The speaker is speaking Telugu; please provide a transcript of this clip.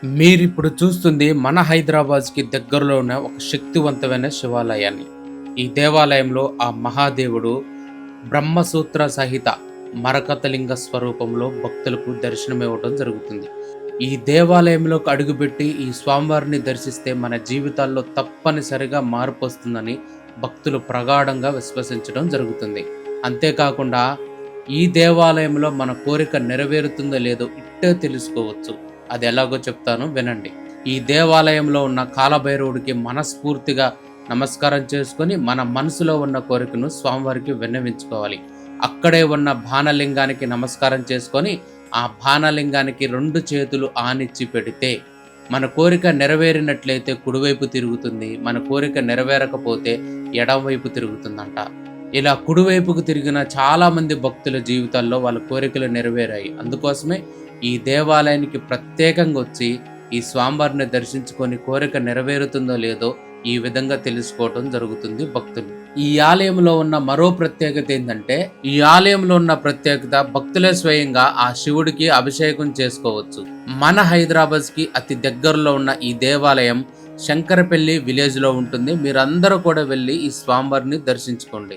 మీరిప్పుడు చూస్తుంది మన హైదరాబాద్‌కి దగ్గరలో ఉన్న ఒక శక్తివంతమైన శివాలయాన్ని. ఈ దేవాలయంలో ఆ మహాదేవుడు బ్రహ్మసూత్ర సహిత మరకత లింగ స్వరూపంలో భక్తులకు దర్శనమివ్వటం జరుగుతుంది. ఈ దేవాలయంలోకి అడుగుపెట్టి ఈ స్వామివారిని దర్శిస్తే మన జీవితాల్లో తప్పనిసరిగా మార్పొస్తుందని భక్తులు ప్రగాఢంగా విశ్వసించడం జరుగుతుంది. అంతేకాకుండా ఈ దేవాలయంలో మన కోరిక నెరవేరుతుందో లేదో ఇట్టే తెలుసుకోవచ్చు. అది ఎలాగో చెప్తాను వినండి. ఈ దేవాలయంలో ఉన్న కాలభైరవుడికి మనస్ఫూర్తిగా నమస్కారం చేసుకొని మన మనసులో ఉన్న కోరికను స్వామివారికి విన్నవించుకోవాలి. అక్కడే ఉన్న బాణలింగానికి నమస్కారం చేసుకొని ఆ బాణలింగానికి 2 చేతులు ఆనిచ్చి పెడితే మన కోరిక నెరవేరినట్లయితే కుడివైపు తిరుగుతుంది, మన కోరిక నెరవేరకపోతే ఎడమవైపు తిరుగుతుందంట. ఇలా కుడివైపుకు తిరిగిన చాలామంది భక్తుల జీవితాల్లో వాళ్ళ కోరికలు నెరవేరాయి. అందుకోసమే ఈ దేవాలయానికి ప్రత్యేకంగా వచ్చి ఈ స్వామివారిని దర్శించుకొని కోరిక నెరవేరుతుందో లేదో ఈ విధంగా తెలుసుకోవటం జరుగుతుంది భక్తులు. ఈ ఆలయంలో ఉన్న మరో ప్రత్యేకత ఏంటంటే, ఈ ఆలయంలో ఉన్న ప్రత్యేకత భక్తులే స్వయంగా ఆ శివుడికి అభిషేకం చేసుకోవచ్చు. మన హైదరాబాద్కి అతి దగ్గరలో ఉన్న ఈ దేవాలయం శంకరపల్లి విలేజ్ లో ఉంటుంది. మీరందరూ కూడా వెళ్ళి ఈ స్వామివారిని దర్శించుకోండి.